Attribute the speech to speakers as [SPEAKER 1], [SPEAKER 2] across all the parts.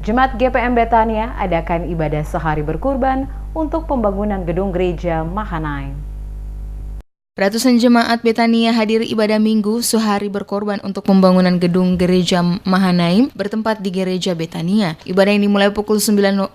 [SPEAKER 1] Jemaat GPM Betania adakan ibadah sehari berkurban untuk pembangunan gedung gereja Mahanaim.
[SPEAKER 2] Ratusan jemaat Betania hadir ibadah minggu sehari berkorban untuk pembangunan gedung gereja Mahanaim bertempat di gereja Betania. Ibadah ini mulai pukul 9.00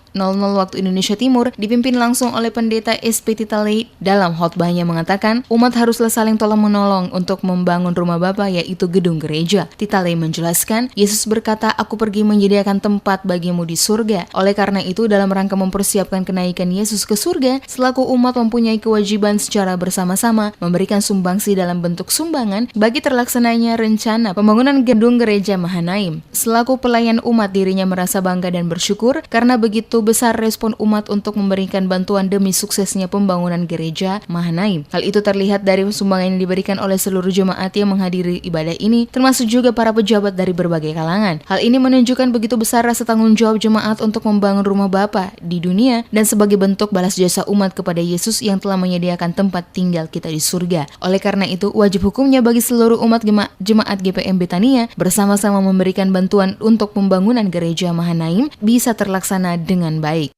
[SPEAKER 2] waktu Indonesia Timur dipimpin langsung oleh pendeta SP Titalei. Dalam khotbahnya mengatakan umat haruslah saling tolong-menolong untuk membangun rumah Bapa, yaitu gedung gereja. Titalei menjelaskan, Yesus berkata, "Aku pergi menyediakan tempat bagimu di surga." Oleh karena itu, dalam rangka mempersiapkan kenaikan Yesus ke surga, selaku umat mempunyai kewajiban secara bersama-sama memberikan sumbangsi dalam bentuk sumbangan bagi terlaksananya rencana pembangunan gedung gereja Mahanaim. Selaku pelayan umat, dirinya merasa bangga dan bersyukur karena begitu besar respon umat untuk memberikan bantuan demi suksesnya pembangunan gereja Mahanaim. Hal itu terlihat dari sumbangan yang diberikan oleh seluruh jemaat yang menghadiri ibadah ini, termasuk juga para pejabat dari berbagai kalangan. Hal ini menunjukkan begitu besar rasa tanggung jawab jemaat untuk membangun rumah Bapa di dunia dan sebagai bentuk balas jasa umat kepada Yesus yang telah menyediakan tempat tinggal kita di surga. Oleh karena itu, wajib hukumnya bagi seluruh umat jemaat GPM Betania bersama-sama memberikan bantuan untuk pembangunan gereja Mahanaim bisa terlaksana dengan baik.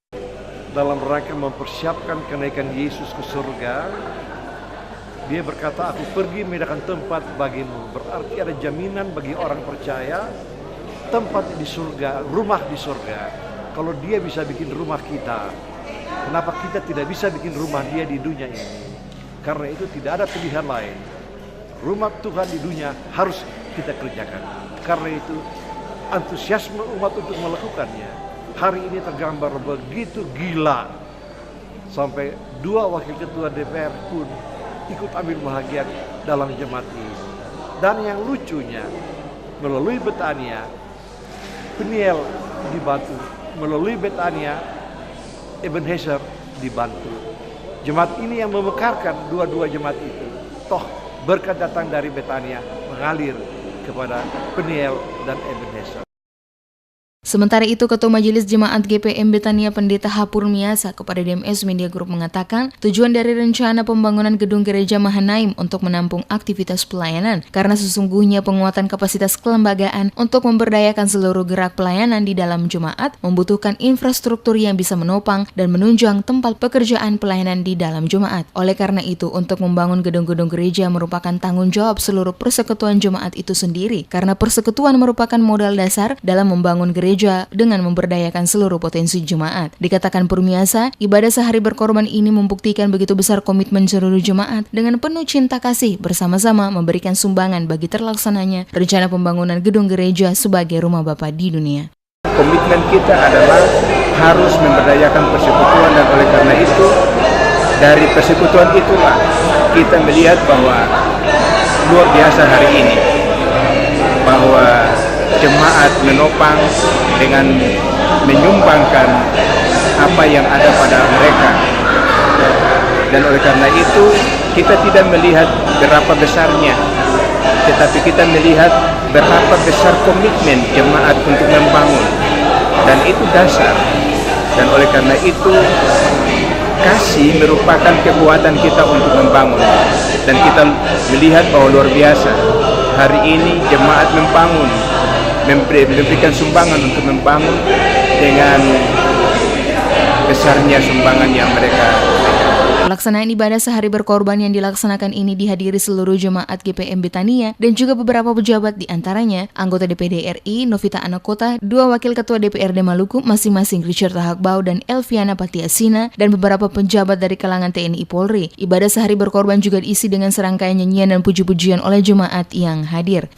[SPEAKER 3] Dalam rangka mempersiapkan kenaikan Yesus ke surga, dia berkata, "Aku pergi menyediakan tempat bagimu." Berarti ada jaminan bagi orang percaya tempat di surga, rumah di surga. Kalau dia bisa bikin rumah kita, kenapa kita tidak bisa bikin rumah dia di dunia ini? Karena itu tidak ada pilihan lain. Rumah Tuhan di dunia harus kita kerjakan. Karena itu antusiasme umat untuk melakukannya hari ini tergambar begitu gila. Sampai 2 wakil ketua DPR pun ikut ambil bahagian dalam jemaat ini. Dan yang lucunya, melalui Betania, Peniel dibantu. Melalui Betania, Ebenezer dibantu. Jemaat ini yang memekarkan dua-dua jemaat itu. Toh berkat datang dari Betania mengalir kepada Peniel dan Ebenezer.
[SPEAKER 2] Sementara itu, Ketua Majelis Jemaat GPM Betania Pendeta Hapur Miasa kepada DMS Media Group mengatakan tujuan dari rencana pembangunan gedung gereja Mahanaim untuk menampung aktivitas pelayanan karena sesungguhnya penguatan kapasitas kelembagaan untuk memberdayakan seluruh gerak pelayanan di dalam jemaat membutuhkan infrastruktur yang bisa menopang dan menunjang tempat pekerjaan pelayanan di dalam jemaat. Oleh karena itu, untuk membangun gedung-gedung gereja merupakan tanggung jawab seluruh persekutuan jemaat itu sendiri karena persekutuan merupakan modal dasar dalam membangun gereja dengan memberdayakan seluruh potensi jemaat. Dikatakan Purmiasa, ibadah sehari berkorban ini membuktikan begitu besar komitmen seluruh jemaat dengan penuh cinta kasih bersama-sama memberikan sumbangan bagi terlaksananya rencana pembangunan gedung gereja sebagai rumah Bapa di dunia.
[SPEAKER 4] Komitmen kita adalah harus memberdayakan persekutuan, dan oleh karena itu dari persekutuan itulah kita melihat bahwa luar biasa hari ini bahwa jemaat menopang dengan menyumbangkan apa yang ada pada mereka, dan oleh karena itu kita tidak melihat berapa besarnya, tetapi kita melihat berapa besar komitmen jemaat untuk membangun, dan itu dasar. Dan oleh karena itu kasih merupakan kekuatan kita untuk membangun, dan kita melihat bahwa luar biasa hari ini jemaat membangun, memberikan sumbangan untuk membangun dengan besarnya sumbangan yang mereka berikan.
[SPEAKER 2] Pelaksanaan ibadah sehari berkorban yang dilaksanakan ini dihadiri seluruh jemaat GPM Betania dan juga beberapa pejabat, di antaranya anggota DPD RI Novita Anakota, 2 wakil ketua DPRD Maluku masing-masing Richard Tahakbau dan Elviana Patiasina, dan beberapa pejabat dari kalangan TNI Polri. Ibadah sehari berkorban juga diisi dengan serangkaian nyanyian dan puji-pujian oleh jemaat yang hadir.